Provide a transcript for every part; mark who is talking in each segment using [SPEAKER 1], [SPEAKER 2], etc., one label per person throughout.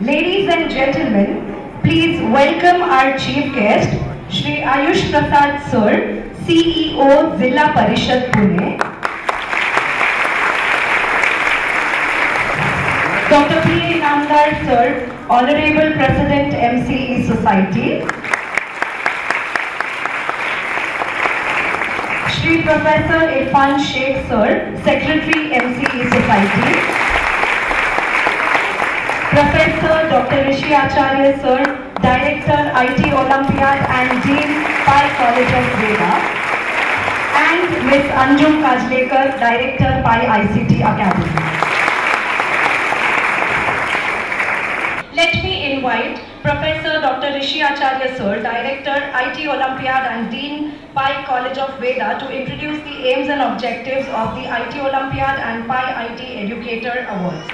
[SPEAKER 1] Ladies and gentlemen, please welcome our chief guest, Shri Ayush Prasad Sir, CEO Zilla Parishad Pune. Dr. P. Namdar Sir, Honorable President MCE Society. Shri Professor Irfan Sheikh Sir, Secretary MCE Society. Professor Dr. Rishi Acharya Sir, Director IT Olympiad and Dean Pi College of Veda. And Ms. Anjum Kajlekar, Director Pi ICT Academy. Let me invite Professor Dr. Rishi Acharya Sir, Director IT Olympiad and Dean Pi College of Veda to introduce the aims and objectives of the IT Olympiad and Pi IT Educator Awards.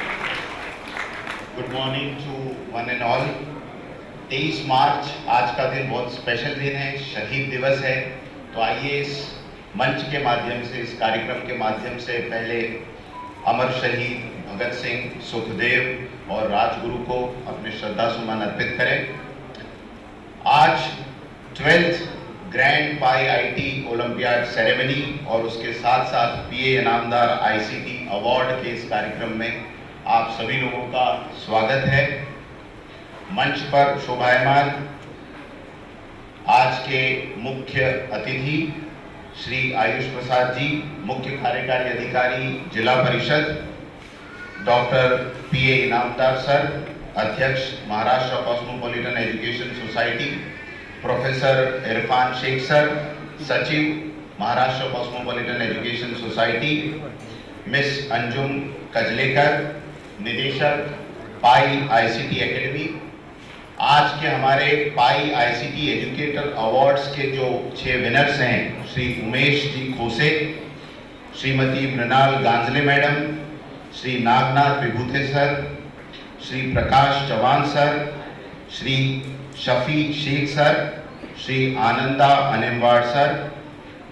[SPEAKER 2] Good morning to one and all. 23 March आज का दिन बहुत special दिन है, शहीद दिवस है। तो आइए इस मंच के माध्यम से, इस कार्यक्रम के माध्यम से पहले अमर शहीद भगत सिंह, सुखदेव और राजगुरु को अपने श्रद्धा सुमन अर्पित करें। आज 12th grand pie IT olympiad ceremony और उसके साथ साथ पीए इनामदार आईसीटी अवार्ड के इस कार्यक्रम में आप सभी लोगों का स्वागत है। मंच पर शोभायमान आज के मुख्य अतिथि श्री आयुष प्रसाद जी, मुख्य कार्यकारी अधिकारी जिला परिषद, डॉक्टर पीए इनामदार सर, अध्यक्ष Maharashtra cosmopolitan education society, professor Irfan Shaikh sir, सचिव Maharashtra cosmopolitan education society, miss Anjum Kajlekar, निदेशक पाई आईसीटी एकेडमी। आज के हमारे पाई आईसीटी एजुकेटर अवार्ड्स के जो 6 विनर्स हैं, Shri Umesh ji Khose, Shrimati Mrunal Ganjale madam, Shri Nagnath Vibhute sir, Shri Prakash Chauhan sir, Shri Shafi Shaikh sir, Shri Ananda Animwad sir,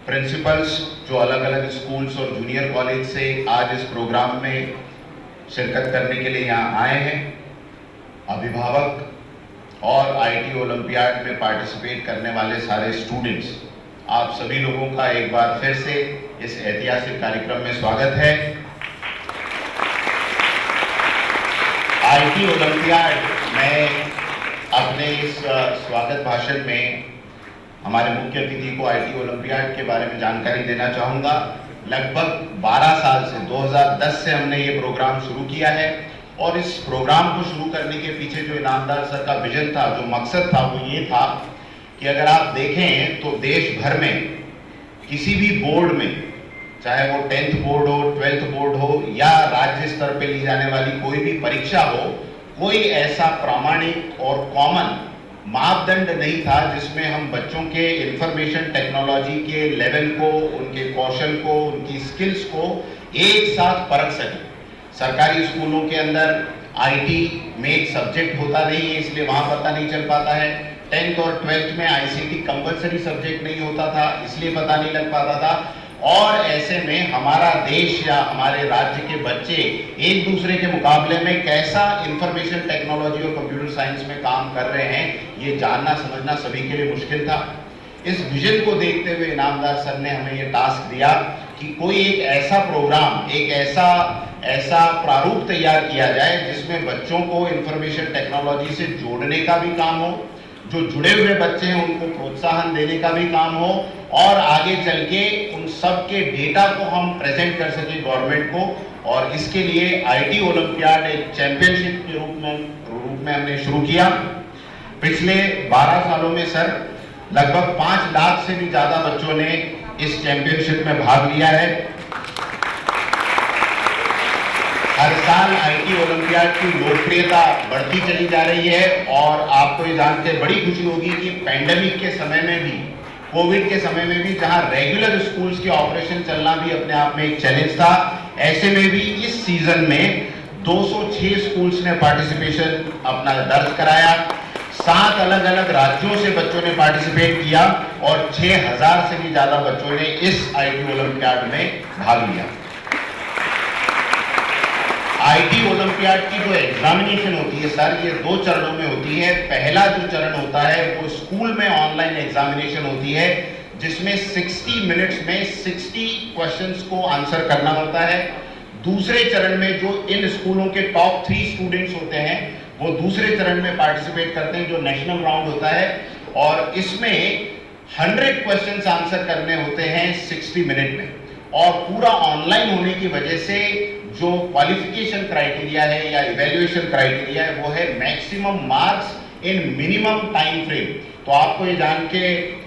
[SPEAKER 2] principals जो अलग अलग स्कूल्स और जूनियर कॉलेज से आज इस प्रोग्राम में शिरकत करने के लिए यहाँ आए हैं, अभिभावक और आईटी ओलंपियाड में पार्टिसिपेट करने वाले सारे स्टूडेंट्स, आप सभी लोगों का एक बार फिर से इस ऐतिहासिक कार्यक्रम में स्वागत है। आईटी ओलंपियाड में अपने इस स्वागत भाषण में हमारे मुख्य अतिथि को आईटी ओलंपियाड के बारे में जानकारी देना चाहूँगा। लगभग 12 साल से 2010 से हमने ये प्रोग्राम शुरू किया है और इस प्रोग्राम को शुरू करने के पीछे जो इनामदार सर का विजन था, जो मकसद था, वो ये था कि अगर आप देखें तो देश भर में किसी भी बोर्ड में, चाहे वो 10th बोर्ड हो, 12th बोर्ड हो या राज्य स्तर पे ली जाने वाली कोई भी परीक्षा हो, कोई ऐसा प्रामाणिक और कॉमन मापदंड नहीं था जिसमें हम बच्चों के इंफॉर्मेशन टेक्नोलॉजी के लेवल को, उनके कौशल को, उनकी स्किल्स को एक साथ परख सकें। सरकारी स्कूलों के अंदर आईटी में एक सब्जेक्ट होता नहीं है, इसलिए वहां पता नहीं चल पाता है। 10th और 12th में आईसीटी कंपलसरी सब्जेक्ट नहीं होता था, इसलिए पता नहीं लग पाता था। और ऐसे में हमारा देश या हमारे राज्य के बच्चे एक दूसरे के मुकाबले में कैसा इंफॉर्मेशन टेक्नोलॉजी और कंप्यूटर साइंस में काम कर रहे हैं, ये जानना समझना सभी के लिए मुश्किल था। इस विजन को देखते हुए इनामदार सर ने हमें ये टास्क दिया कि कोई एक ऐसा प्रोग्राम, एक ऐसा प्रारूप तैयार किया जाए जिसमें बच्चों को इंफॉर्मेशन टेक्नोलॉजी से जोड़ने का भी काम हो, जो जुड़े हुए बच्चे हैं उनको प्रोत्साहन देने का भी काम हो और आगे चल के उन सब के डेटा को हम प्रेजेंट कर सके गवर्नमेंट को। और इसके लिए आईटी ओलंपियाड एक चैंपियनशिप के रूप में हमने शुरू किया। पिछले 12 सालों में सर लगभग 5 लाख से भी ज्यादा बच्चों ने इस चैंपियनशिप में भाग लिया है। हर साल आईटी ओलंपियाड की लोकप्रियता बढ़ती चली जा रही है और आपको ये जानकर बड़ी खुशी होगी कि पैंडेमिक के समय में भी, कोविड के समय में भी, जहां रेगुलर स्कूल्स के ऑपरेशन चलना भी अपने आप में एक चैलेंज था, ऐसे में भी इस सीजन में 206 स्कूल्स ने पार्टिसिपेशन अपना दर्ज कराया। 7 अलग अलग राज्यों से बच्चों ने पार्टिसिपेट किया और 6000 से भी ज्यादा बच्चों ने इस आईटी ओलंपियाड में भाग लिया। आईटी ओलंपियाड की जो एग्जामिनेशन होती है सर, ये 2 चरणों में होती है। पहला जो चरण होता है वो स्कूल में ऑनलाइन एग्जामिनेशन होती है, जिसमें 60 मिनट्स में 60 क्वेश्चंस को आंसर करना होता है। दूसरे चरण में जो इन स्कूलों के टॉप 3 स्टूडेंट्स होते हैं वो दूसरे चरण में पार्टिसिपेट करते हैं, जो नेशनल राउंड होता है, और इसमें 100 क्वेश्चंस आंसर करने होते हैं 60 मिनट में। और पूरा ऑनलाइन होने की वजह से जो क्वालिफिकेशन क्राइटेरिया है या इवैल्यूएशन क्राइटेरिया है वो है maximum marks in minimum time frame. तो आपको ये जान के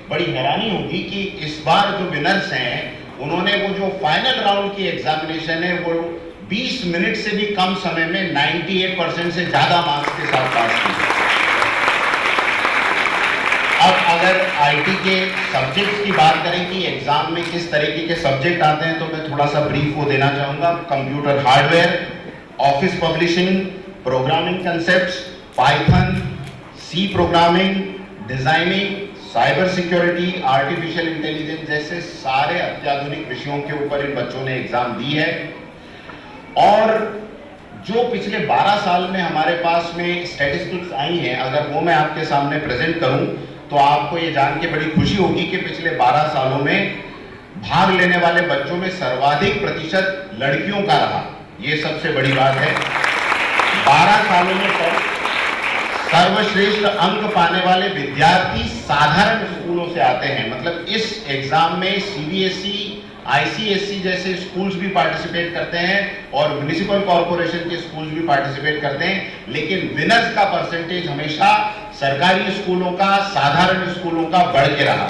[SPEAKER 2] बड़ी हैरानी होगी कि इस बार जो विनर्स हैं उन्होंने वो जो फाइनल राउंड की एग्जामिनेशन है वो 20 मिनट से भी कम समय में 98% से ज्यादा मार्क्स के साथ पास की। अब अगर आईटी के सब्जेक्ट्स की बात करें कि एग्जाम में किस तरीके के सब्जेक्ट आते हैं, तो मैं थोड़ा सा ब्रीफ को देना चाहूंगा। Computer hardware, office publishing, programming concepts, Python, C programming, designing, cyber security, artificial intelligence जैसे सारे अत्याधुनिक विषयों के ऊपर इन बच्चों ने एग्जाम दी है। और जो पिछले 12 साल में हमारे पास में स्टैटिस्टिक्स आई हैं, अगर वो मैं आपके सामने प्रेजेंट करूं तो आपको ये जान के बड़ी खुशी होगी कि पिछले 12 सालों में भाग लेने वाले बच्चों में सर्वाधिक प्रतिशत लड़कियों का रहा। ये सबसे बड़ी बात है। 12 सालों में सर्वश्रेष्ठ अंक पाने वाले विद्यार्थी साधारण स्कूलों से आते हैं। मतलब इस एग्जाम में सीबीएसई, आईसीएसई जैसे स्कूल्स भी पार्टिसिपेट करते हैं और म्युनिसिपल कॉर्पोरेशन के स्कूल्स भी पार्टिसिपेट करते हैं, लेकिन विनर्स का परसेंटेज हमेशा सरकारी स्कूलों का, साधारण स्कूलों का बढ़ के रहा।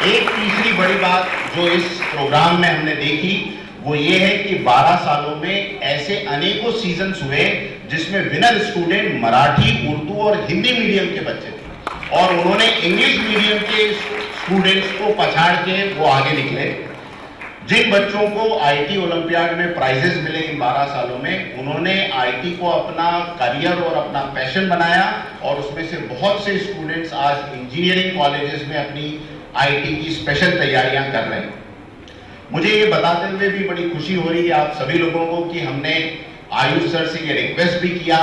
[SPEAKER 2] एक तीसरी बड़ी बात जो इस प्रोग्राम में हमने देखी वो ये है कि 12 सालों में ऐसे अनेकों सीजन्स हुए जिसमें विनर स्टूडेंट मराठी, उर्दू और हिंदी मीडियम के बच्चे थे, और उन्होंने इंग्लिश मीडियम के स्टूडेंट्स को पछाड़ के वो आगे निकले। जिन बच्चों को आईटी ओलंपियाड में प्राइजेस मिले इन 12 सालों में, उन्होंने आईटी को अपना करियर और अपना पैशन बनाया, और उसमें से बहुत से स्टूडेंट्स आज इंजीनियरिंग कॉलेजेस में अपनी आईटी की स्पेशल तैयारियां कर रहे हैं। मुझे ये बताते हुए भी बड़ी खुशी हो रही है आप सभी लोगों को कि हमने आयुष सर से ये रिक्वेस्ट भी किया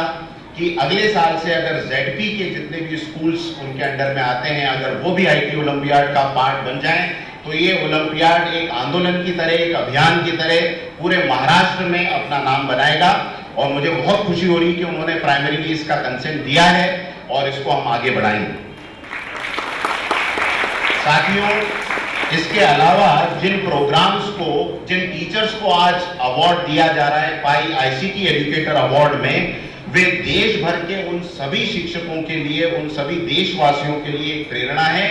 [SPEAKER 2] कि अगले साल से अगर जेडपी के जितने भी स्कूल्स उनके अंडर में आते हैं, अगर वो भी आईटी ओलंपियाड का पार्ट बन जाएं, तो ये ओलंपियाड एक आंदोलन की तरह, एक अभियान की तरह पूरे महाराष्ट्र में अपना नाम बनाएगा। और मुझे बहुत खुशी हो रही है कि उन्होंने प्राइमरीली इसका कंसेंट दिया है और इसको हम आगे बढ़ाएंगे। साथियों, इसके अलावा जिन प्रोग्राम्स को, जिन टीचर्स को आज अवार्ड दिया जा रहा है पाई आईसीटी एजुकेटर अवार्ड में, वे देश भर के उन सभी शिक्षकों के लिए, उन सभी देशवासियों के लिए एक प्रेरणा है,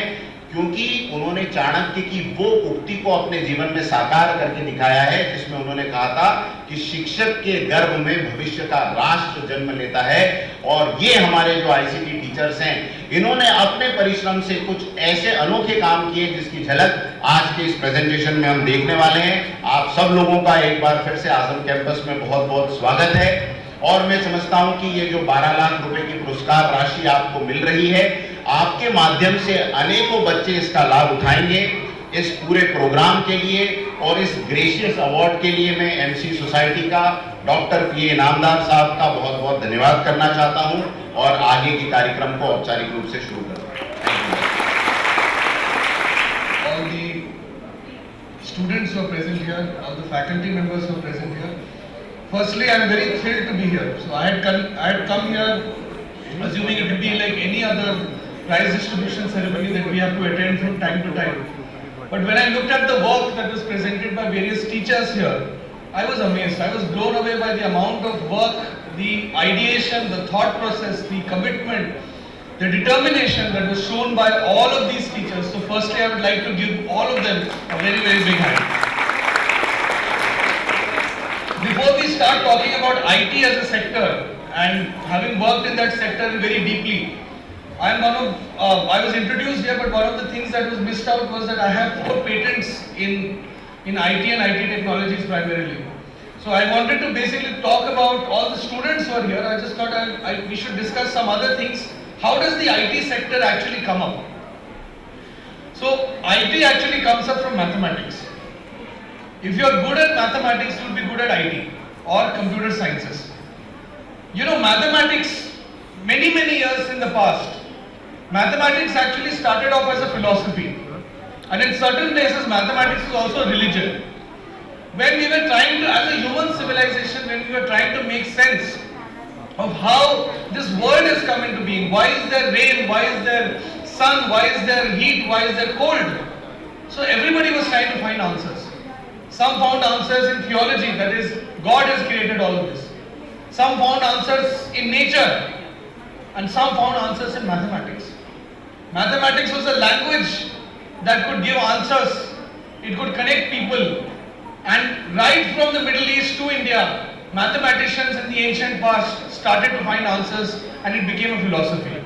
[SPEAKER 2] क्योंकि उन्होंने चाणक्य की वो उक्ति को अपने जीवन में साकार करके दिखाया है जिसमें उन्होंने कहा था कि शिक्षक के गर्भ में भविष्य का राष्ट्र जन्म लेता है। और ये हमारे जो आईसीटी टीचर्स हैं, इन्होंने अपने परिश्रम से कुछ ऐसे अनोखे काम किए जिसकी झलक आज के इस प्रेजेंटेशन में हम देखने वाले हैं। आप सब लोगों का एक बार फिर से आजम कैंपस में बहुत बहुत स्वागत है। और मैं समझता हूं कि ये जो 12 लाख रुपए की पुरस्कार राशि आपको मिल रही है, आपके माध्यम से अनेकों बच्चे इसका लाभ उठाएंगे। इस पूरे प्रोग्राम के लिए और इस ग्रेशियस अवार्ड के लिए मैं एमसी सोसाइटी का डॉक्टर पी इनामदार साहब का बहुत बहुत धन्यवाद करना चाहता हूं और आगे के कार्यक्रम को औपचारिक रूप से शुरू करूंगा।
[SPEAKER 3] All the students who are present here, all the faculty members who are present here. Firstly, I am very thrilled to be here. So I had come here assuming it would be like any other prize distribution ceremony that we have to attend from time to time. But when I looked at the work that was presented by various teachers here, I was amazed. I was blown away by the amount of work, the ideation, the thought process, the commitment, the determination that was shown by all of these teachers. So firstly, I would like to give all of them a very, very big hand. Before we start talking about IT as a sector and having worked in that sector very deeply, I was introduced here, but one of the things that was missed out was that I have 4 patents in IT and IT technologies primarily. So I wanted to basically talk about all the students who are here. I just thought we should discuss some other things. How does the IT sector actually come up? So IT actually comes up from mathematics. If you are good at mathematics, you will be good at IT. or computer sciences. You know, mathematics, many years in the past, mathematics actually started off as a philosophy. And in certain places, mathematics is also religion. When we were trying to, as a human civilization, when we were trying to make sense of how this world has come into being, why is there rain, why is there sun, why is there heat, why is there cold? So everybody was trying to find answers. Some found answers in theology, that is, God has created all of this. Some found answers in nature, and some found answers in mathematics. Mathematics was a language that could give answers, it could connect people, and right from the Middle East to India, mathematicians in the ancient past started to find answers, and it became a philosophy.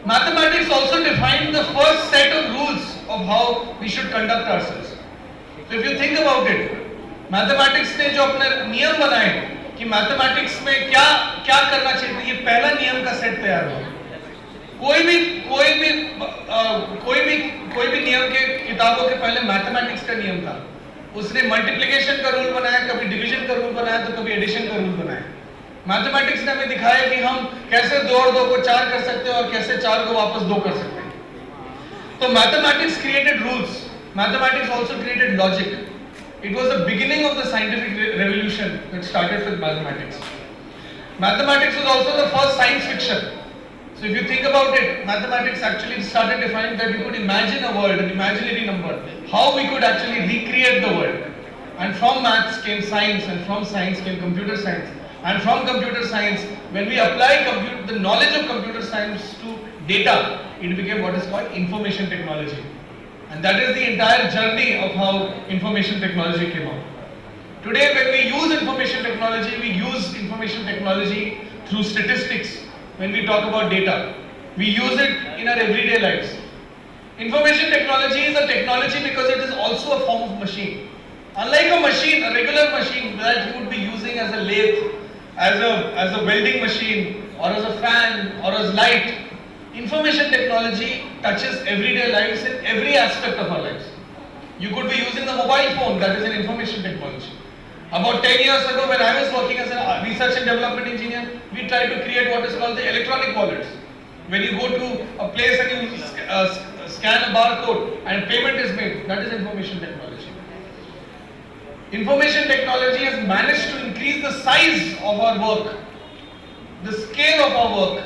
[SPEAKER 3] Mathematics also defined the first set of rules of how we should conduct ourselves. So if you think about it, mathematics ने जो अपने नियम बनाए कि mathematics में क्या क्या करना चाहिए, ये पहला नियम का सेट तैयार हुआ. कोई भी नियम के किताबों के पहले मैथमेटिक्स का नियम था. उसने मल्टीप्लिकेशन का रूल बनाया, कभी डिवीजन का रूल बनाया, तो कभी एडिशन का रूल बनाया. मैथमेटिक्स ने हमें दिखाया कि हम कैसे 2 और 2 को 4 कर सकते हैं और कैसे 4 को वापस 2 कर सकते हैं. तो mathematics created rules. Mathematics also created logic. It was the beginning of the scientific revolution that started with mathematics. Mathematics was also the first science fiction. So if you think about it, mathematics actually started defining that we could imagine a world, an imaginary number, how we could actually recreate the world. And from maths came science, and from science came computer science. And from computer science, when we apply the knowledge of computer science to data, it became what is called information technology. And that is the entire journey of how information technology came out. Today, when we use information technology through statistics. When we talk about data, we use it in our everyday lives. Information technology is a technology because it is also a form of machine. Unlike a machine, a regular machine that you would be using as a lathe, as a welding machine, or as a fan, or as light, information technology touches everyday lives in every aspect of our lives. You could be using the mobile phone, that is an information technology. About 10 years ago, when I was working as a research and development engineer, we tried to create what is called the electronic wallets. When you go to a place and you scan a barcode and payment is made, that is information technology. Information technology has managed to increase the size of our work, the scale of our work.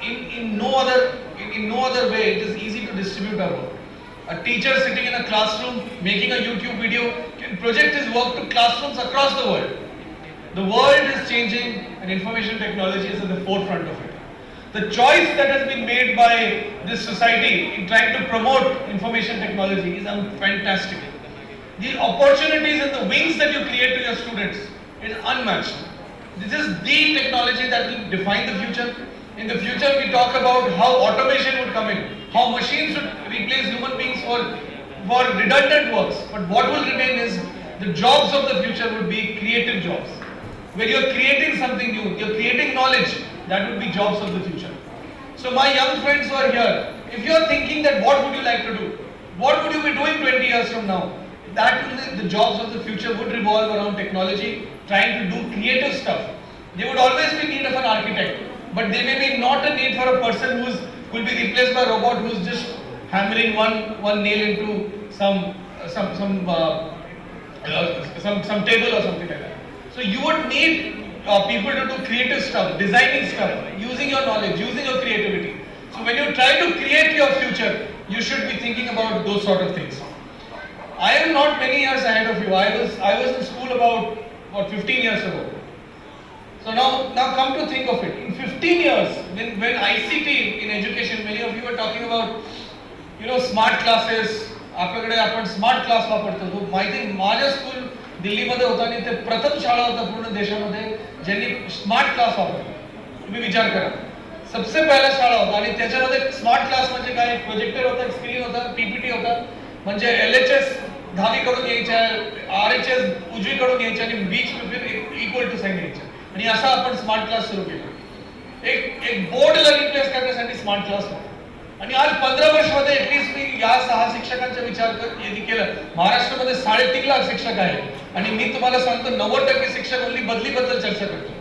[SPEAKER 3] In no other way it is easy to distribute our work. A teacher sitting in a classroom making a YouTube video can project his work to classrooms across the world. The world is changing and information technology is at the forefront of it. The choice that has been made by this society in trying to promote information technology is fantastic. The opportunities and the wings that you create to your students is unmatched. This is the technology that will define the future. In the future, we talk about how automation would come in, how machines would replace human beings for redundant works. But what will remain is the jobs of the future would be creative jobs. Where you're creating something new, you're creating knowledge, that would be jobs of the future. So my young friends who are here, if you're thinking that what would you like to do? What would you be doing 20 years from now? That the jobs of the future would revolve around technology, trying to do creative stuff. There would always be need of an architect. But there may be not a need for a person who will be replaced by a robot who is just hammering one nail into some table or something like that. So you would need people to do creative stuff, designing stuff, using your knowledge, using your creativity. So when you try to create your future, you should be thinking about those sort of things. I am not many years ahead of you. I was in school about 15 years ago. So now come to think of it. In 15 years, when ICT in education, many of you were talking about, smart classes. आपल्याकडे आपण smart class वापरतो. तो माहिती माझ्या school दिल्लीमध्ये होता आणि ते प्रथम शाळा होता पूर्ण देशामध्ये ज्यांनी स्मार्ट क्लास वापरला. तुम्ही विचार करा. सबसे पहिला शाळा होता आणि त्याच्यामध्ये स्मार्ट क्लास म्हणजे काय? प्रोजेक्टर होता, स्क्रीन होता, पीपीटी होता. म्हणजे LHS डावीकडून यायच्या, RHS उजवीकडून यायच्या आणि बीच में फिर इक्वल टू साइन यायच्या. आणि असा आपण स्मार्ट क्लास सुरू केला. एक बोर्डला रिप्लेस करण्यासाठी स्मार्ट क्लास होता. आणि आज 15 वर्षामध्ये ऍटलीस्ट मी या 6 शिक्षकांचा विचार केलं. महाराष्ट्रामध्ये 3.5 लाख शिक्षक आहेत आणि मी तुम्हाला सांगतो 90% शिक्षक ओन्ली बदलीबद्दल चर्चा करतो.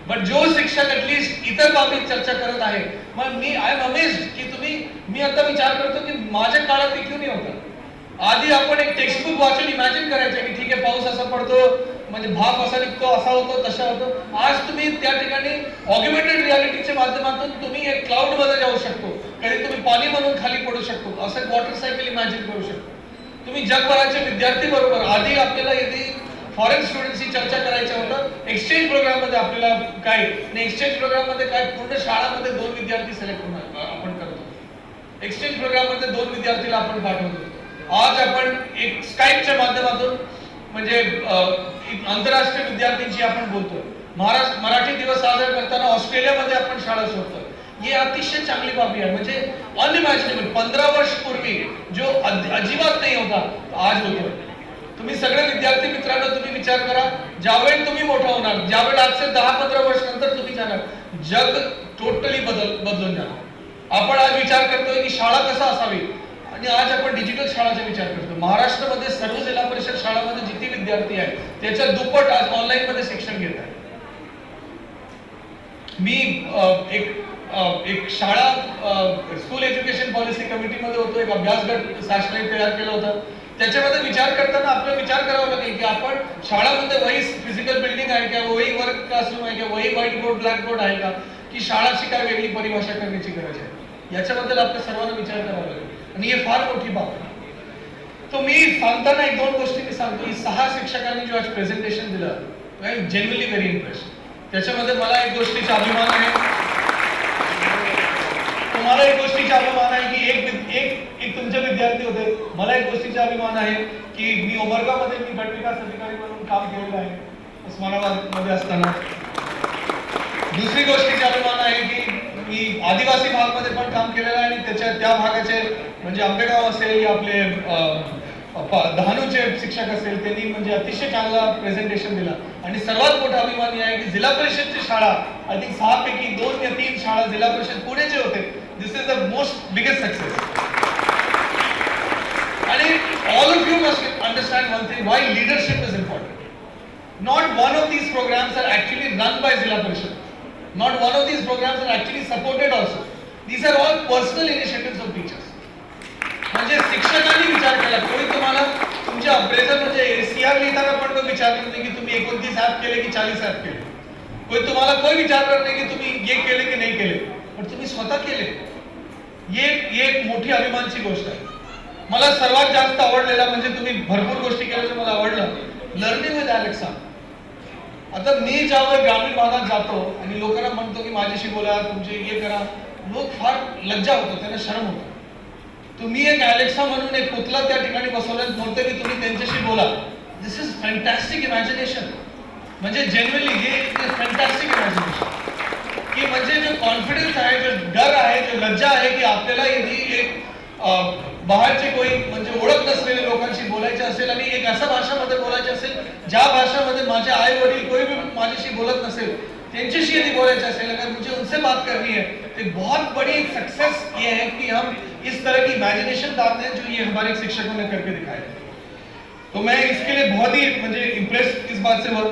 [SPEAKER 3] बट जो शिक्षक ऍटलीस्ट इतर बाबतीत चर्चा करत आहे, मग मी आय एम अमेज्ड की मी आता विचार करतो की माझ्या काळात ते क्यों नाही होता. आधी आपण एक टेक्स्टबुक वाचून इमॅजिन करायचं की ठीक आहे पाऊस असा पडतो म्हणजे भाप असा निघतो, असा होतो, तसा होतो. आज तुम्ही त्या ठिकाणी ऑग्युमेंटेड रियालिटीच्या माध्यमातून तुम्ही एक क्लाउड मध्ये जाऊ शकतो, कधी तुम्ही पाणी म्हणून खाली पडू शकतो, असं वॉटर सायकल इमॅजिन करू शकतो. तुम्ही जगभराचे विद्यार्थी बरोबर आधी आपल्याला यदि फॉरेन स्टुडंटशी चर्चा करायचं होतं एक्सचेंज प्रोग्राम मध्ये आपल्याला काय आणि एक्सचेंज प्रोग्राम मध्ये काय पूर्ण शाळामध्ये 2 विद्यार्थी सिलेक्ट होणार आपण करतो. एक्सचेंज प्रोग्राम मध्ये 2 विद्यार्थीला आपण पाठवतो. आज आपण एक स्काईपच्या माध्यमातून म्हणजे आंतरराष्ट्रीय विद्यार्थ्यांशी आपण बोलतोय. मराठी दिवस साजरा करताना ऑस्ट्रेलियामध्ये आपण शाळा शोधतो. ही अतिशय चांगली बाबी आहे. म्हणजे अनइमॅजिनेबल 15 वर्ष पूर्वी जो अजिबात नाही होता आज होतो. तुम्ही सगळे विद्यार्थी मित्रांनो तुम्ही विचार करा, ज्यावेळी तुम्ही मोठा होणार, ज्यावेळी आज से 10-15 वर्ष नंतर तुम्ही जाणार, जग टोटली बदलून जाणार. आपण आज विचार करतोय की शाळा कसा असावी आणि आज आपण डिजिटल शाळाचा विचार करतो. महाराष्ट्रामध्ये सर्व जिल्हा परिषद शाळांमध्ये जितके विद्यार्थी आहेत त्याच्या दुप्पट आज ऑनलाईन मध्ये शिक्षण घेत आहेत. मी एक शाळा स्कूल एज्युकेशन पॉलिसी कमिटीमध्ये होतो. एक अभ्यास गट शासनाने तयार केला होता. त्याच्यामध्ये विचार करताना आपल्याला विचार करावा लागेल की आपण शाळामध्ये वही फिजिकल बिल्डिंग आहे का, वही वर्क क्लासरूम आहे का, वही व्हाईट बोर्ड ब्लॅक बोर्ड आहे का, की शाळाची काय वेगळी परिभाषा करण्याची गरज आहे. याच्याबद्दल आपल्या सर्वांना विचार करावा लागेल आणि हे फार मोठी बाब आहे. तो मी सांगताना 1-2 गोष्टी मी सांगतो. ही 6 शिक्षकांनी जो आज प्रेझेंटेशन दिलं I am genuinely very impressed. त्याच्यामध्ये मला एक गोष्टीचा अभिमान आहे, तुम्हाला एक गोष्टीचा अभिमान आहे की एक तुमचे विद्यार्थी होते. मला एक गोष्टीचा अभिमान आहे की मी उमरगामध्ये मी गट विकास अधिकारी म्हणून काम केलेलं आहे उस्मानाबाद मध्ये असताना. दुसरी गोष्टीचा अभिमान आहे की मी आदिवासी भागामध्ये पण काम केलेलं आहे आणि त्या भागाचे म्हणजे आंबेगाव असेल या आपले डहाणूचे शिक्षक असेल त्यांनी म्हणजे अतिशय चांगला प्रेझेंटेशन दिला. आणि सर्वात मोठा अभिमान आहे की जिल्हा परिषदची शाळा आय थिंक 6 पैकी 2 या 3 शाळा जिल्हा परिषद पुणेचे होते. This is the most biggest success. आणि all of you must understand one thing, why leadership is important. Not one of these programs are actually run by Zilla Parishad. Not one of these programs are actually supported also. These are all personal initiatives of teachers. म्हणजे शिक्षकांनी विचार केला. कोणी तुम्हाला तुमच्या appraisal म्हणजे ACR लिहिताना पण तो विचारणार नाही की तुम्ही 29 ऍप केले की 40 ऍप केले. कोणी तुम्हाला कोई विचारणार नाही की तुम्ही हे केले की नाही केले, पण तुम्ही स्वतः केले. ही एक मोठी अभिमानाची गोष्ट आहे. मला सर्वात जास्त आवडलेला म्हणजे तुम्ही भरपूर गोष्टी केल्याचं मला आवडलं लर्निंग विथ अलेक्सा. आता मी ज्यावेळी ग्रामीण भागात जातो आणि लोकांना म्हणतो की माझ्याशी बोला, तुमचे हे करा, लोक फार लज्जा होतो, त्यांना शरम होतो. तुम्ही एक अलेक्सा म्हणून एक पुतला त्या ठिकाणी बसवल्यात बोलते की तुम्ही त्यांच्याशी बोला. दिस इज फॅन्टॅस्टिक इमॅजिनेशन. म्हणजे जेन्युइनली हे फॅन्टॅस्टिक इमॅजिनेशन की म्हणजे जो कॉन्फिडन्स आहे, जो डर आहे, जो लज्जा आहे की आपल्याला यदि एक बाहेरचे कोई म्हणजे ओळख नसलेल्या लोकांशी बोलायचे असेल आणि एक अशा भाषामध्ये बोलायचे असेल ज्या भाषामध्ये माझे आई वडील कोई भी माझ्याशी बोलत नसेल, त्यांच्याशी यदि बोलायचे असेल, अगर मुझे उनसे बात करनी है, तो बहुत बड़ी सक्सेस ये है कि हम इस तरह की इमेजिनेशन लाते हैं जो ये हमारे शिक्षकों ने करके दिखाया. तो मैं इसके लिए बहुत ही म्हणजे इम्प्रेस इस बात से हुआ.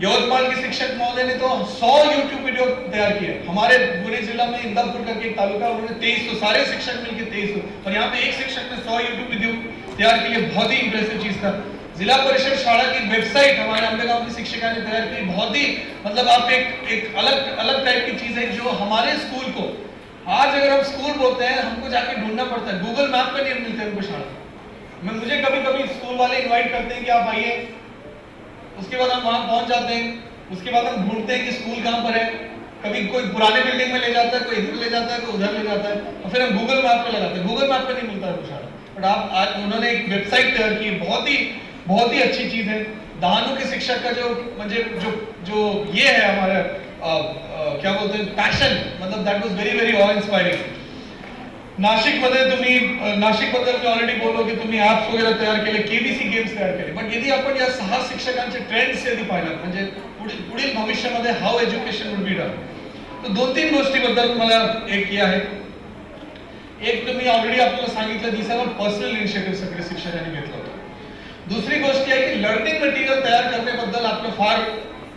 [SPEAKER 3] यवतमाल के शिक्षक महोदय ने तो 100 यूट्यूब वीडियो तैयार किए. हमारे पुणे जिला में इंदापुर का एक तालुका, उन्होंने 2300 सारे शिक्षक मिलकर 2300, और यहाँ पे एक शिक्षक ने 100 यूट्यूब वीडियो तैयार किए. बहुत ही इंप्रेसिव चीज था. जिला परिषद शाला की वेबसाइट हमारे अंबेगांव की शिक्षिका ने तैयार की. बहुत ही मतलब आप एक अलग टाइप की चीज है जो हमारे स्कूल को, आज अगर हम स्कूल बोलते हैं हमको जाके ढूंढना पड़ता है, गूगल मैप पे नहीं मिलते हमको शाला. मुझे कभी कभी स्कूल वाले इन्वाइट करते हैं कि आप आइए, उसके बाद हम वहां पहुंच जाते हैं. उसके बाद हम ढूंढते हैं कि स्कूल कहां पर है. कभी कोई पुराने बिल्डिंग में ले जाता है, कोई इधर ले जाता है, कोई उधर ले जाता है, और फिर हम गूगल मैप पे लगाते हैं. गूगल मैप पे नहीं मिलता है वो शाला. बट आप आज उन्होंने एक वेबसाइट तैयार की, बहुत ही अच्छी चीज है. डहाणू के शिक्षक का जो म्हणजे जो ये है हमारा क्या बोलते हैं पैशन, मतलब दैट वाज very very all inspiring. Nashik मध्ये तुम्ही नाशिक बद्दल मी ऑलरेडी बोललो की तुम्ही ऍप्स वगैरे तयार केले, केबीसी गेम्स तयार केले. पण यदि आपण या 6 शिक्षकांचे ट्रेंड्स यदि पाहिलं म्हणजे पुढील भविष्यामध्ये how education would be done, तर 2-3 गोष्टी बद्दल मला एक हे आहे. एक तुम्ही ऑलरेडी आपल्याला सांगितलं दिसावर पर्सनल इनिशिएटिव्ह सगळे शिक्षकांनी घेतलं होतं. दुसरी गोष्ट आहे की लर्निंग मटेरियल तयार करण्याबद्दल आपलं फार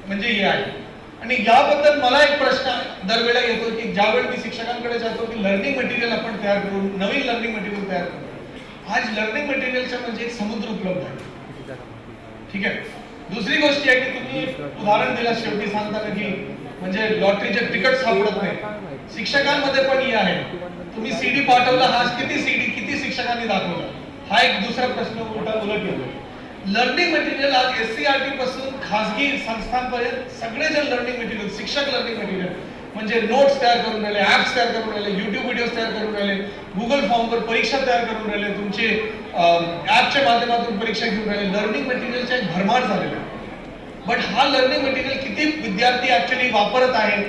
[SPEAKER 3] म्हणजे हे आहे. आणि याबद्दल मला एक प्रश्न दरवेळेला येतो की ज्यावेळी मी शिक्षकांकडे जातो की लर्निंग मटेरियल आपण तयार करू, नवीन लर्निंग मटेरियल तयार करू. आज लर्निंग मटेरियलचा म्हणजे एक समुद्र उपलब्ध आहे. ठीक आहे. दुसरी गोष्ट आहे की तुम्ही उदाहरण दिलं शेवटी सांगताना की म्हणजे लॉटरीचे तिकीट सापडत नाही. शिक्षकांमध्ये पण हे आहे. तुम्ही सीडी पाठवला, हा किती सीडी किती शिक्षकांनी दाखवला, हा एक दुसरा प्रश्न उलट येतो. लर्निंग मटेरियल आज SCRT पासून खासगी संस्थांपर्यंत सगळेजण लर्निंग मटेरियल, शिक्षक लर्निंग मटेरियल म्हणजे नोट्स तयार करून राहिले, ऍप्स तयार करून राहिले, युट्यूब व्हिडिओज तयार करून राहिले, गुगल फॉर्मवर परीक्षा तयार करून राहिले, तुमचे ऍपच्या माध्यमातून परीक्षा घेऊन राहिले. लर्निंग मटेरियलचा एक भरमार झालेला आहे. बट हा लर्निंग मटेरियल किती विद्यार्थी ऍक्च्युअली वापरत आहे,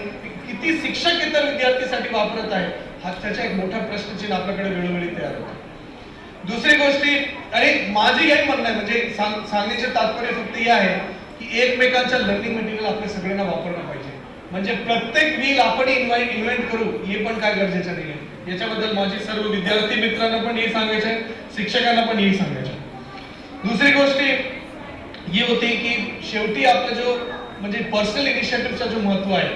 [SPEAKER 3] किती शिक्षक इतर विद्यार्थीसाठी वापरत आहे, हा त्याचा एक मोठा प्रश्नचिन्ह आपल्याकडे वेळोवेळी तयार होतो. दुसरी गोष्टी, अरे माझी काही म्हणणं आहे म्हणजे सांगण्याचे तात्पर्य फक्त हे आहे की एकमेकांच्या लर्निंग मटेरियल आपल्या सगळ्यांना वापरलं पाहिजे. म्हणजे प्रत्येक व्हील आपण इन्व्हेंट करू हे पण काय गरजेचं नाही आहे. याच्याबद्दल माझी सर्व विद्यार्थी मित्रांना पण हे सांगायचं आहे, शिक्षकांना पण हे सांगायचं आहे. दुसरी गोष्ट ही होती की शेवटी आपला जो म्हणजे पर्सनल इनिशिएटिव्हचा जो महत्व आहे,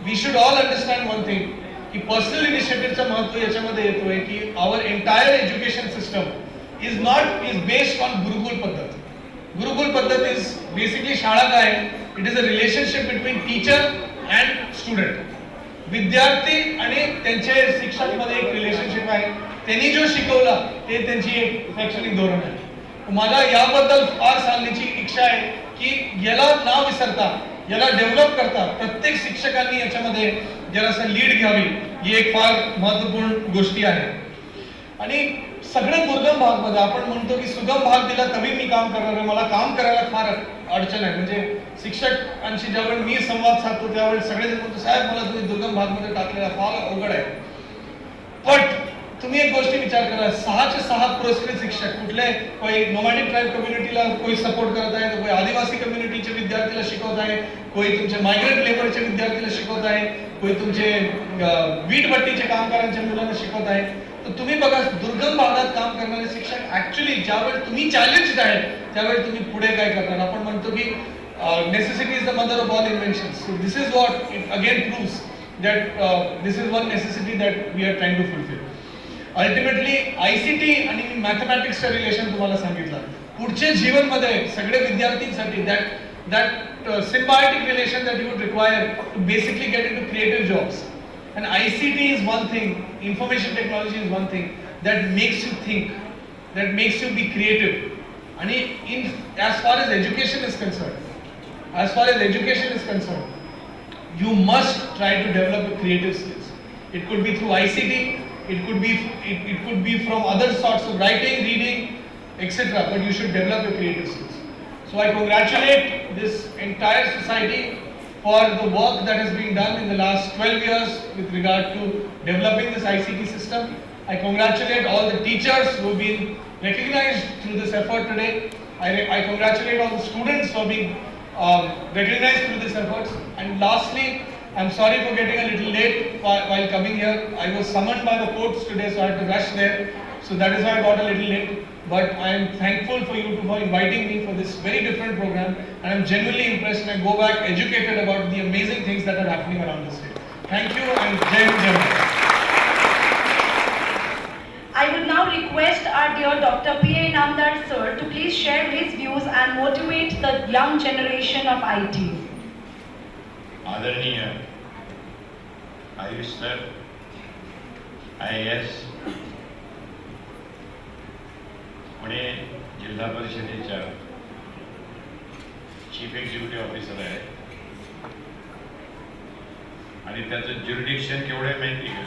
[SPEAKER 3] we should all understand one thing की पर्सनल इनिशिएटिव्हचं महत्व याच्यामध्ये येतोय की our entire education system is based on gurukul पद्धत. गुरुकुल पद्धत इज बेसिकली शाळा काय, it is a relationship between teacher and student. विद्यार्थी आणि त्यांच्या शिक्षकांमध्ये एक रिलेशनशिप आहे. त्यांनी जो शिकवला ते त्यांची एक शैक्षणिक धोरण आहे. मला याबद्दल फार सांगण्याची इच्छा आहे की याला न विसरता, याला डेव्हलप करता प्रत्येक शिक्षकांनी याच्यामध्ये जरासं लीड घ्यावी, ही एक फार महत्वपूर्ण गोष्टी आहे. आणि सगळ्या दुर्गम भागमध्ये आपण म्हणतो की सुगम भाग दिला तरी मी काम करणार आहे, मला काम करायला फार अडचण आहे. म्हणजे शिक्षकांशी ज्यावेळी मी संवाद साधतो त्यावेळी सगळेजण म्हणतो साहेब मला तुम्ही दुर्गम भागमध्ये टाकलेला फार अवघड आहे. पण तुम्ही एक गोष्ट विचार करा, 6चे 6 पुरस्कृत शिक्षक कुठले, कोई नोमॅडिक ट्राइब कम्युनिटीला कोई सपोर्ट करत आहे, कोई आदिवासी कम्युनिटीचे विद्यार्थीला शिकवत आहे, कोई तुमचे मायग्रेंट लेबरचे विद्यार्थीला शिकवत आहे, कोई तुमचे वीट भट्टीचे कामगारांच्या मुलांना शिकवत आहे. तर तुम्ही बघा दुर्गम भागात काम करणारे शिक्षक ऍक्च्युअली ज्यावेळी तुम्ही चॅलेंज्ड आहे त्यावेळी तुम्ही पुढे काय करणार. आपण म्हणतो की necessity is the mother of all inventions. So this is what it again proves that this is one necessity that we are trying to fulfil. Ultimately ICT आणि मॅथमॅटिक्सचं रिलेशन तुम्हाला सांगितलं. पुढच्या जीवनमध्ये सगळे विद्यार्थ्यांसाठी that symbiotic relation that you would require to basically get into creative jobs. And ICT is one thing, information technology is one thing that makes you think, that makes you be creative. And as far as education is concerned, you must try to develop the creative skills. It could be through ICT, it could be from other sorts of writing, reading, etc. But you should develop your creative skills. So I congratulate this entire society for the work that has been done in the last 12 years with regard to developing this ICT system. I congratulate all the teachers who have been recognized through this effort today. I congratulate all the students for being recognized through this efforts. And lastly, I'm sorry for getting a little late while coming here. I was summoned by the courts today, so I had to rush there. So that is why I got a little late. But I am thankful for you for inviting me for this very different program. And I'm genuinely impressed and I go back educated about the amazing things that are happening around the state. Thank you and Jai Hind.
[SPEAKER 1] I would now request our dear Dr. P.A. Inamdar sir to please share his views and motivate the young generation of IT.
[SPEAKER 4] आदरणीय Ayush sir, IAS, Pune जिल्हा परिषदेच्या chief executive officer आहे आणि त्याचं jurisdiction केवढं आहे माहिती आहे?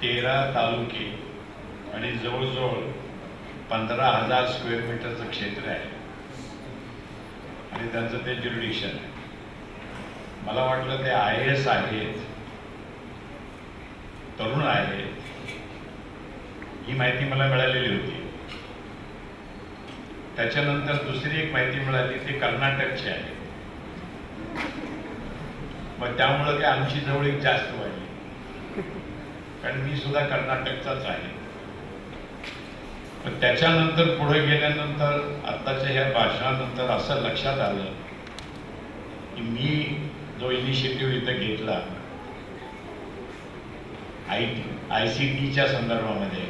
[SPEAKER 4] 13 तालुके आणि जवळजवळ 15,000 स्क्वेअर मीटरचं क्षेत्र आहे आणि त्यांचं ते ज्युरिडिक्शन आहे. मला वाटलं ते IAS आहेत, तरुण आहेत, ही माहिती मला मिळालेली होती. त्याच्यानंतर दुसरी एक माहिती मिळाली, ते कर्नाटकचे आहे. मग त्यामुळं काय आमची जवळीक जास्त वाढली. कारण मी सुद्धा कर्नाटकचाच आहे. पण त्याच्यानंतर पुढे गेल्यानंतर आत्ताच्या ह्या भाषणानंतर असं लक्षात आलं की मी जो इनिशिएटिव्ह इथं घेतला ICTच्या संदर्भामध्ये,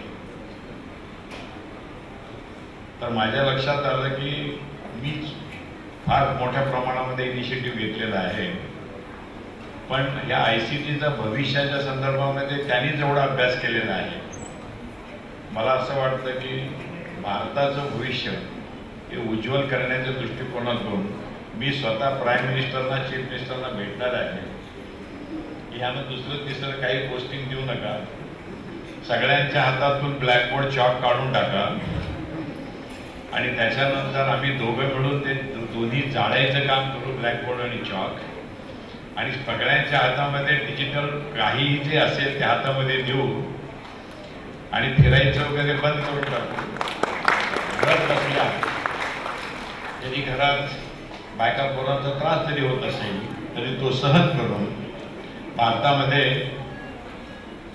[SPEAKER 4] तर माझ्या लक्षात आलं की मीच फार मोठ्या प्रमाणामध्ये इनिशिएटिव्ह घेतलेला आहे. पण या ICTचा भविष्याच्या संदर्भामध्ये त्यांनी जेवढा अभ्यास केलेला आहे, मला असं वाटतं की भारताचं भविष्य हे उज्ज्वल करण्याच्या दृष्टिकोनातून मी स्वतः प्राईम मिनिस्टरना, चीफ मिनिस्टरना भेटणार आहे. यानं दुसरं तिसरं काही पोस्टिंग देऊ नका, सगळ्यांच्या हातातून ब्लॅकबोर्ड चॉक काढून टाका आणि त्याच्यानंतर आम्ही दोघं मिळून ते दोन्ही जाळायचं काम करू, ब्लॅकबोर्ड आणि चॉक, आणि सगळ्यांच्या हातामध्ये डिजिटल काहीही जे असेल ते हातामध्ये देऊ आणि फिरायचं वगैरे बंद करून टाकू. घरात बसल्या जरी घरात बायका पोरांचा त्रास जरी होत असेल तरी तो सहन करून भारतामध्ये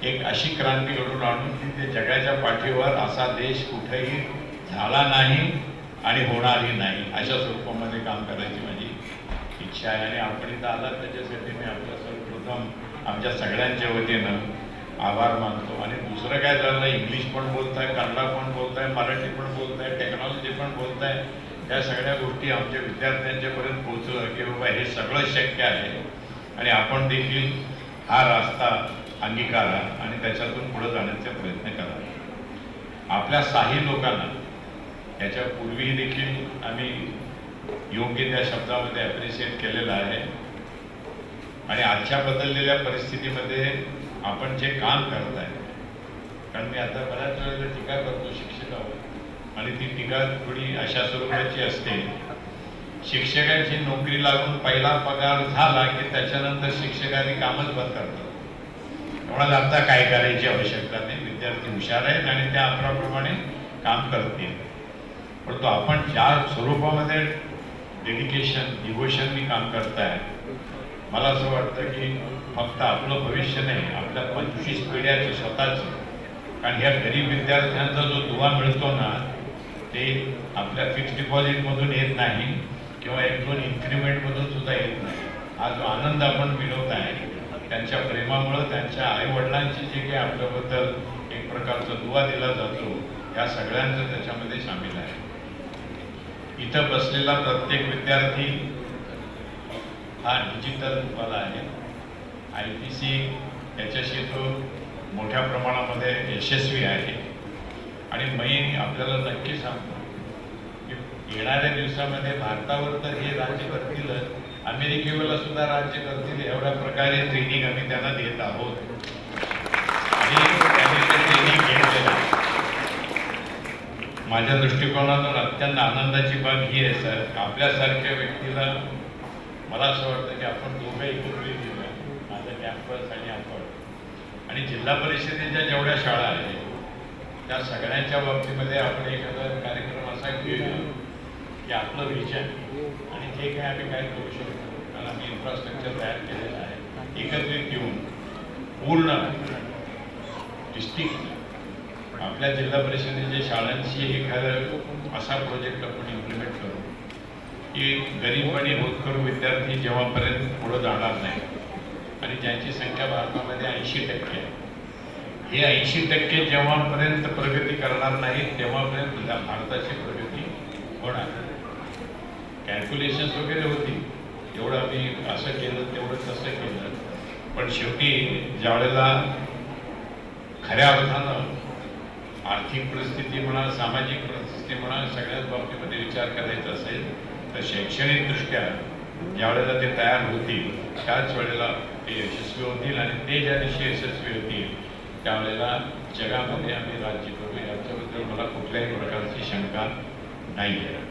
[SPEAKER 4] एक अशी क्रांती घडून आणून की ते जगाच्या पाठीवर असा देश कुठेही झाला नाही आणि होणारही नाही अशा स्वरूपामध्ये काम करायची माझी इच्छा आहे. आणि आपण इथं आलात त्याच्यासाठी मी आपल्या सर्वप्रथम आमच्या सगळ्यांच्या वतीनं आभार मानतो. आणि दुसरं काय झालं, इंग्लिश पण बोलताय, कन्नड पण बोलताय, मराठी पण बोलताय, टेक्नॉलॉजी पण बोलताय, या सगळ्या गोष्टी आमच्या विद्यार्थ्यांच्यापर्यंत पोहोचलं की बाबा हे सगळं शक्य आहे आणि आपण देखील हा रस्ता अंगीकारा आणि त्याच्यातून पुढे जाण्याचा प्रयत्न करा. आपल्या साही लोकांना याच्यापूर्वी देखील आम्ही योग्य त्या शब्दामध्ये ॲप्रिशिएट केलेलं आहे आणि आजच्या बदललेल्या परिस्थितीमध्ये आपण जे काम करत आहे, कारण मी आता बऱ्याच वेळेला टीका करतो शिक्षकावर आणि ती टीका थोडी अशा स्वरूपाची असते, शिक्षकांची नोकरी लागून पहिला पगार झाला की त्याच्यानंतर शिक्षकांनी कामच बंद करतात. एवढा आता काय करायची आवश्यकता नाही, विद्यार्थी हुशार आहेत आणि त्या अप्रमाणे काम करतील. परंतु आपण ज्या स्वरूपामध्ये डेडिकेशन, डिव्होशननी काम करताय, मला असं वाटतं की फक्त आपलं भविष्य नाही, आपल्या 25 पिढ्याचं स्वतःचं, कारण ह्या गरीब विद्यार्थ्यांचा जो दुवा मिळतो ना, ते आपल्या फिक्स्ड डिपॉझिटमधून येत नाही किंवा 1-2 इन्क्रिमेंटमधून सुद्धा येत नाही. हा जो आनंद आपण मिळवत आहे त्यांच्या प्रेमामुळं, त्यांच्या आईवडिलांची जे काही आपल्याबद्दल एक प्रकारचा दुवा दिला जातो, या सगळ्यांचं त्याच्यामध्ये सामील आहे. इथं बसलेला प्रत्येक विद्यार्थी हा डिजिटल रूपाला आहे. IPC याच्याशी तो मोठ्या प्रमाणामध्ये यशस्वी आहे आणि मी आपल्याला नक्की सांगतो की येणाऱ्या दिवसामध्ये भारतावर तर हे राज्य करतील, अमेरिकेला सुद्धा राज्य करतील, एवढ्या प्रकारे ट्रेनिंग आम्ही त्यांना देत आहोत आणि त्यांनी ते ट्रेनिंग घेतलेलं आहे. माझ्या दृष्टिकोनातून अत्यंत आनंदाची बाब ही आहे सर, आपल्यासारख्या व्यक्तीला मला असं वाटतं की आपण दोघं एकत्रित घेऊया, माझं कॅम्पस आणि आपण, आणि जिल्हा परिषदेच्या जेवढ्या शाळा आहेत त्या सगळ्यांच्या बाबतीमध्ये आपण एखादा कार्यक्रम असा घेऊया की आपलं विजन आणि जे काय आम्ही काय करू शकतो, कारण आम्ही इन्फ्रास्ट्रक्चर तयार केलेलं आहे, एकत्रित घेऊन पूर्ण डिस्ट्रिक्ट आपल्या जिल्हा परिषदेच्या शाळांशी एखादा असा प्रोजेक्ट आपण इम्प्लिमेंट करू की गरीब आणि होतकरू विद्यार्थी जेव्हापर्यंत पुढं जाणार नाही आणि ज्यांची संख्या भारतामध्ये 80% आहे, हे 80% जेव्हापर्यंत प्रगती करणार नाही तेव्हापर्यंत भारताची प्रगती होणार. कॅल्क्युलेशन्स वगैरे होती, एवढं आम्ही असं केलं तेवढं तसं केलं, पण शेवटी ज्यावेळेला खऱ्या अर्थानं आर्थिक परिस्थिती म्हणा, सामाजिक परिस्थिती म्हणा, सगळ्याच बाबतीमध्ये विचार करायचा असेल तर शैक्षणिकदृष्ट्या ज्यावेळेला ते तयार होतील त्याच वेळेला ते यशस्वी होतील आणि ते ज्या दिवशी यशस्वी होतील त्यावेळेला जगामध्ये आम्ही राज्य करू, याच्याबद्दल मला कुठल्याही प्रकारची शंका नाही आहे.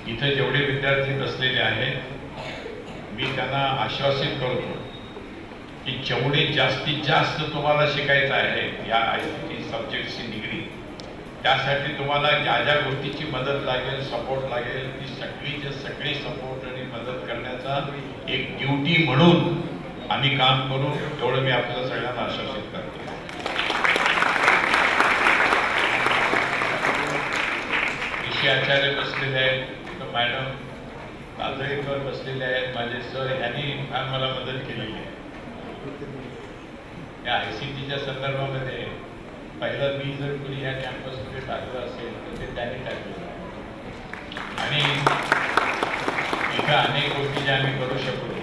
[SPEAKER 4] इथं जेवढे विद्यार्थी बसलेले आहेत मी त्यांना आश्वासित करतो की जेवढे जास्तीत जास्त तुम्हाला शिकायचं आहे या ICT सब्जेक्टशी निगडीत, त्यासाठी तुम्हाला ज्या ज्या गोष्टीची मदत लागेल, सपोर्ट लागेल, ती सगळीच्या सगळी सपोर्ट आणि मदत करण्याचा एक ड्युटी म्हणून आम्ही काम करू, एवढं मी आपल्याला सगळ्यांना आश्वासित करतो. ऋषी आचार्य बसलेले आहेत, तर मॅडम काजळेकर बसलेले आहेत, माझे सर, यांनी फार मला मदत केलेली आहे. या ICTच्या संदर्भामध्ये पहिलं मी जर कुणी या कॅम्पसमध्ये टाकलं असेल तर ते त्यांनी टाकलं आणि इथं अनेक गोष्टी ज्या आम्ही करू शकलो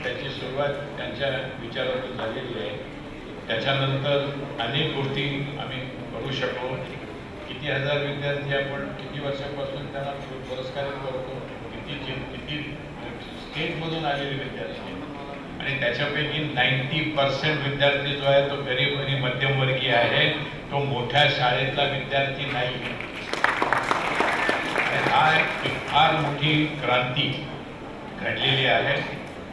[SPEAKER 4] त्याची सुरुवात त्यांच्या विचारातून झालेली आहे. त्याच्यानंतर अनेक गोष्टी आम्ही करू शकलो. किती हजार विद्यार्थी आपण किती वर्षापासून त्यांना पुरस्कारित करतो, किती स्टेटमधून आलेले विद्यार्थी आणि त्याच्यापैकी 90% विद्यार्थी जो आहे तो गरीब आणि मध्यमवर्गीय आहे, तो मोठ्या शाळेतला विद्यार्थी नाही. हा एक फार मोठी क्रांती घडलेली आहे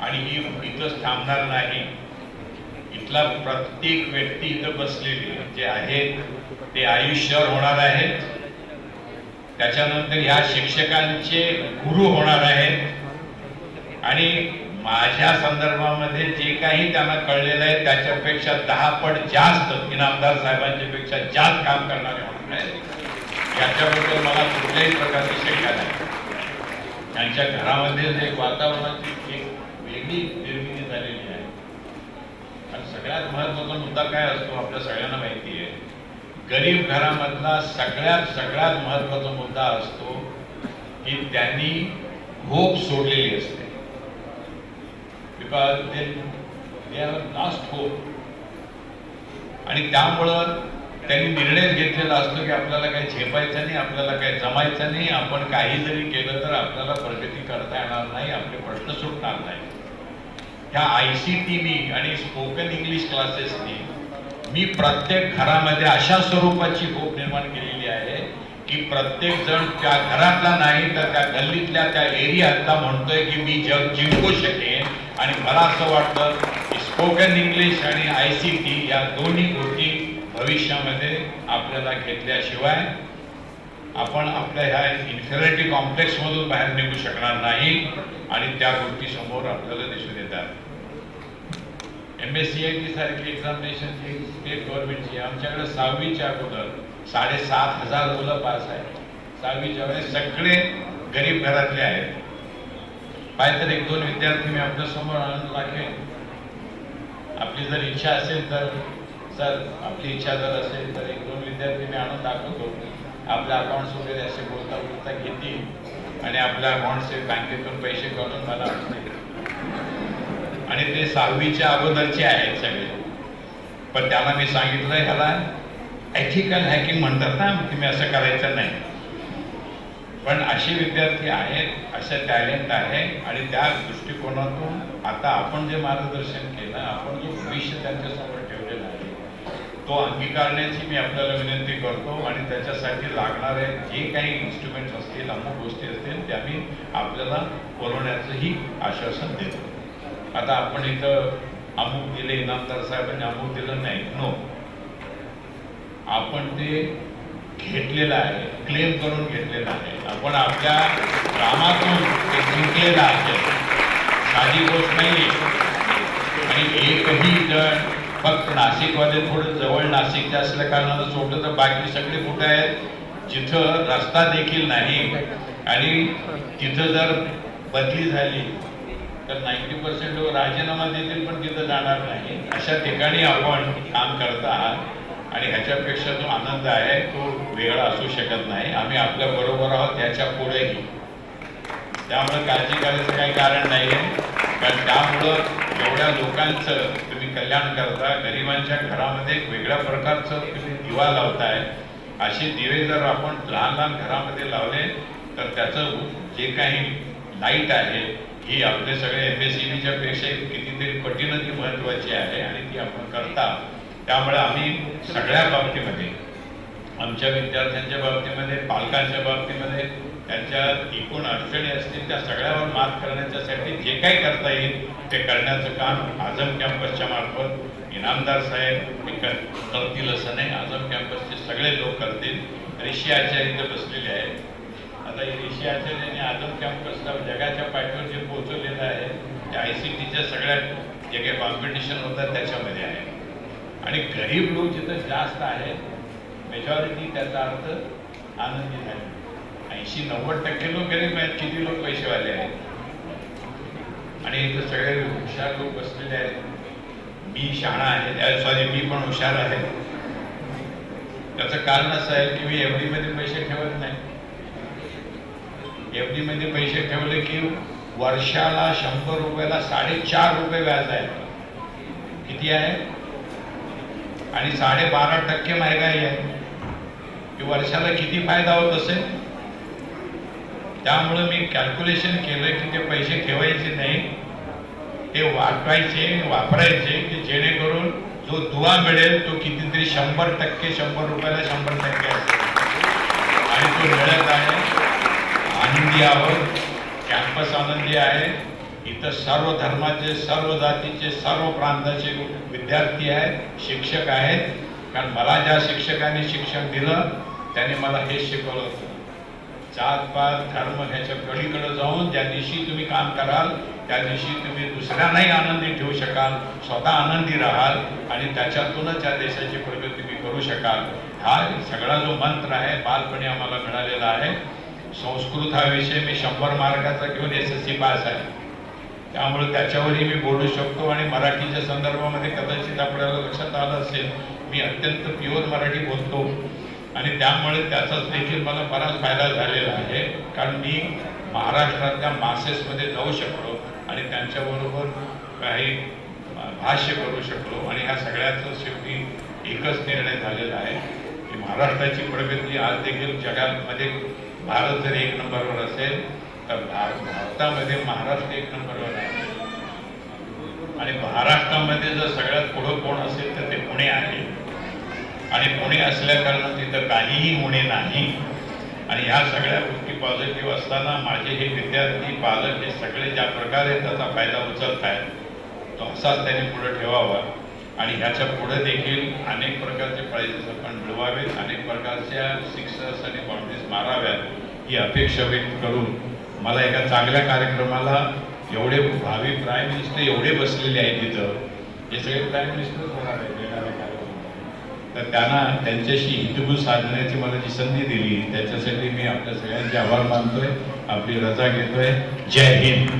[SPEAKER 4] आणि ही इथंच थांबणार नाही. इथला प्रत्येक व्यक्ती इथं बसलेली जे आहेत ते आयुष्यभर होणार आहेत. त्याच्यानंतर ह्या शिक्षकांचे गुरु होणार आहेत आणि माझ्या संदर्भामध्ये जे काही त्यांना कळलेलं आहे त्याच्यापेक्षा 10 पट जास्त इनामदार साहेबांच्या पेक्षा जास्त काम करणारे होणार आहेत. याच्याबद्दल मला कुठल्याही प्रकारची शंका नाही. त्यांच्या घरामध्ये एक वातावरणाची एक वेगळी निर्मिती झालेली आहे. आणि सगळ्यात महत्त्वाचा मुद्दा काय असतो आपल्या सगळ्यांना माहिती आहे. गरीब घरामधला सगळ्यात महत्त्वाचा मुद्दा असतो की त्यांनी होप सोडलेली असते. Because they have lost hope. आणि त्यामुळं त्यांनी निर्णय घेतलेला असतो की आपल्याला काही झेपायचं नाही, आपल्याला काही जमायचं नाही, आपण काही जरी केलं तर आपल्याला प्रगती करता येणार नाही, आपले प्रश्न सुटणार नाही. ह्या ICT आणि स्पोकन इंग्लिश क्लासेसनी मी प्रत्येक घरामध्ये अशा स्वरूपाची होप निर्माण केलेली आहे की प्रत्येक जण त्या घरातला नाही तर त्या गल्लीतल्या त्या एरियातला म्हणतोय की मी जग जिंकू शकेन. आणि मला असं वाटतं की स्पोकन इंग्लिश आणि ICT या दोन्ही गोष्टी भविष्यामध्ये आपल्याला घेतल्याशिवाय आपण आपल्या ह्या इन्फेरिटी कॉम्प्लेक्समधून बाहेर निघू शकणार नाही आणि त्या गोष्टी समोर आपल्याला दिसून येतात. MSCIT सारखी एक्झामिनेशन जी स्टेट गव्हर्नमेंटची आमच्याकडे 6वीच्या अगोदर 7,500 मुलं पास आहेत. 6वीच्या वेळेस सगळे गरीब घरातले आहेत. पाहिजे तर 1-2 विद्यार्थी मी आपल्या समोर आणून दाखवेन. आपली जर इच्छा असेल तर सर आपली इच्छा जर असेल तर 1-2 विद्यार्थी मी आणून दाखवतो. आपल्या अकाउंट्स वगैरे असे बोलता घेतील आणि आपल्या अकाउंटचे बँकेतून पैसे काढून मला आणतील. आणि ते 6वीच्या अगोदरचे आहेत सगळे. पण त्याला मी सांगितलं ह्याला एथिकल हॅकिंग म्हणतात ना, तुम्ही असं करायचं नाही. पण असे विद्यार्थी आहेत, असं टॅलेंट आहे आणि त्या दृष्टिकोनातून आता आपण जे मार्गदर्शन केलं, आपण जो भविष्य त्यांच्यासमोर ठेवलेला आहे तो अंगीकारण्याची मी आपल्याला विनंती करतो. आणि त्याच्यासाठी लागणारे जे काही इन्स्ट्रुमेंट्स असतील, अमुक गोष्टी असतील त्या मी आपल्याला पुरवण्याचंही आश्वासन देतो. आता आपण इथं अमुक दिले, इनामदार साहेबांनी अमुक दिलं नाही, नो. आपण ते घेतलेलं आहे, क्लेम करून घेतलेलं आहे. आपण आपल्या कामातून ते जिंकलेलं आहे, साधी गोष्ट नाही. आणि एकही जण फक्त नाशिकवाले थोडं जवळ नाशिकचे असल्या कारणानं सोडलं तर बाकी सगळे कुठे आहेत जिथं रस्ता देखील नाही आणि तिथं जर बदली झाली तर 90% लोक राजीनामा देतील पण तिथं जाणार नाही. अशा ठिकाणी आपण काम करत आहात आणि ह्याच्यापेक्षा जो आनंद आहे तो वेगळा असू शकत नाही. आम्ही आपल्या बरोबर आहोत याच्या पुढेही. त्यामुळे काळजी करायचं काही कारण नाही आहे. कारण त्यामुळं एवढ्या लोकांचं तुम्ही कल्याण करता, गरिबांच्या घरामध्ये एक वेगळ्या प्रकारचं तुम्ही दिवा लावताय. असे दिवे जर आपण लहान लहान घरामध्ये लावले तर त्याचं जे काही लाईट आहे ही आपले सगळे MSCBच्या पेक्षा कितीतरी पटीनं ती महत्त्वाची आहे आणि ती आपण करता. त्यामुळे आम्ही सगळ्या बाबतीमध्ये, आमच्या विद्यार्थ्यांच्या बाबतीमध्ये, पालकांच्या बाबतीमध्ये, त्यांच्या एकूण अडचणी असतील त्या सगळ्यावर मात करण्याच्यासाठी जे काही करता येईल ते करण्याचं काम आझम कॅम्पसच्या मार्फत इनामदार साहेब करतील असं नाही, आझम कॅम्पसचे सगळे लोक करतील. ऋषी आचार्य इथं बसलेले आहेत. आता ऋषी आचार्यांनी आझम कॅम्पसला जगाच्या पाठीवर जे पोहोचवलेलं आहे त्या ICTच्या सगळ्या जे काही कॉम्पिटिशन होतात त्याच्यामध्ये आहे. आणि गरीब लोक जिथं जास्त आहेत, मेजॉरिटी त्याचा अर्थ आनंदी झाले. 80-90% लोक गरीब आहेत, किती लोक पैसेवाले आहेत. आणि इथं सगळे हुशार लोक बसलेले आहेत. मी शहाणा आहे, सॉरी मी पण हुशार आहे. त्याचं कारण असं आहे की मी एफ डी मध्ये पैसे ठेवत नाही. एफ डी मध्ये पैसे ठेवले की वर्षाला 100 रुपयाला 4.5 रुपये व्याज आहे. किती आहे? आणि 12.5% महागाई आहे की वर्षाला किती फायदा होत असेल. त्यामुळे मी कॅल्क्युलेशन केलं की ते पैसे ठेवायचे नाही, ते वाटवायचे, वापरायचे की जेणेकरून जो दुवा मिळेल तो कितीतरी 100%, 100 रुपयाला 100% असेल. आणि तो मिळत आहे. आनंदी आहोत, कॅम्पस आनंदी आहे. इथं सर्व धर्माचे, सर्व जातीचे, सर्व प्रांताचे विद्यार्थी आहेत, शिक्षक आहेत. कारण मला ज्या शिक्षकांनी शिक्षण दिलं त्याने मला हेच शिकवलं होतं, जातपात धर्म ह्याच्या पलीकडे जाऊन ज्या दिवशी तुम्ही काम कराल त्या दिवशी तुम्ही दुसऱ्यांनाही आनंदी ठेवू शकाल, स्वतः आनंदी राहाल आणि त्याच्यातूनच या देशाची प्रगती तुम्ही करू शकाल. हा सगळा जो मंत्र आहे बालपणी आम्हाला मिळालेला आहे. संस्कृत हा विषय मी 100 मार्काचा घेऊन SSC पास आहे, त्यामुळे त्याच्यावरही मी बोलू शकतो. आणि मराठीच्या संदर्भामध्ये कदाचित आपल्याला लक्षात आलं असेल, मी अत्यंत प्युअर मराठी बोलतो आणि त्यामुळे त्याचाच देखील मला बराच फायदा झालेला आहे. कारण मी महाराष्ट्रातल्या मासेसमध्ये जाऊ शकलो आणि त्यांच्याबरोबर काही भाष्य करू शकलो. आणि ह्या सगळ्याचा शेवटी एकच निर्णय झालेला आहे की महाराष्ट्राची प्रगती आज देखील जगामध्ये भारत जर 1 नंबरवर असेल तर भारतामध्ये महाराष्ट्र 1 नंबरवर आहे. आणि महाराष्ट्रामध्ये जर सगळ्यात पुढं कोण असेल तर ते पुणे आहे. आणि पुणे असल्या कारणाने तिथं काहीही होणे नाही. आणि ह्या सगळ्या गोष्टी पॉझिटिव्ह असताना माझे हे विद्यार्थी, पालक हे सगळे ज्या प्रकारे त्याचा फायदा उचलत आहेत तो असाच त्यांनी पुढे ठेवावा. आणि ह्याच्या पुढे देखील अनेक प्रकारचे प्राइजेस आपण मिळवावेत, अनेक प्रकारच्या सिक्सर्स आणि बाउंड्रीज माराव्यात ही अपेक्षा व्यक्त करून मला एका चांगल्या कार्यक्रमाला एवढे भावी प्राईम मिनिस्टर एवढे बसलेले आहेत तिथं, हे सगळे प्राईम मिनिस्टरच होणार आहेत येणाऱ्या कार्यक्रमात, तर त्यांना त्यांच्याशी हितगुज साधण्याची मला जी संधी दिली त्याच्यासाठी मी आपल्या सगळ्यांचे आभार मानतोय, आपली रजा घेतोय. जय Hind.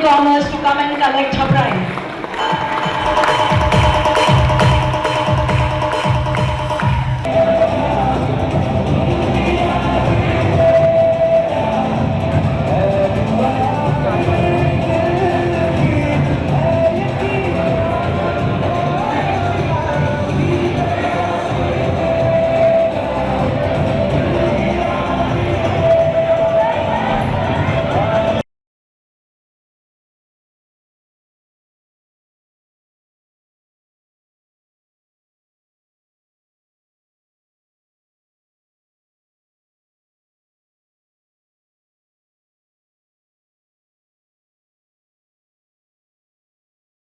[SPEAKER 1] Commerce to come and collect her prize.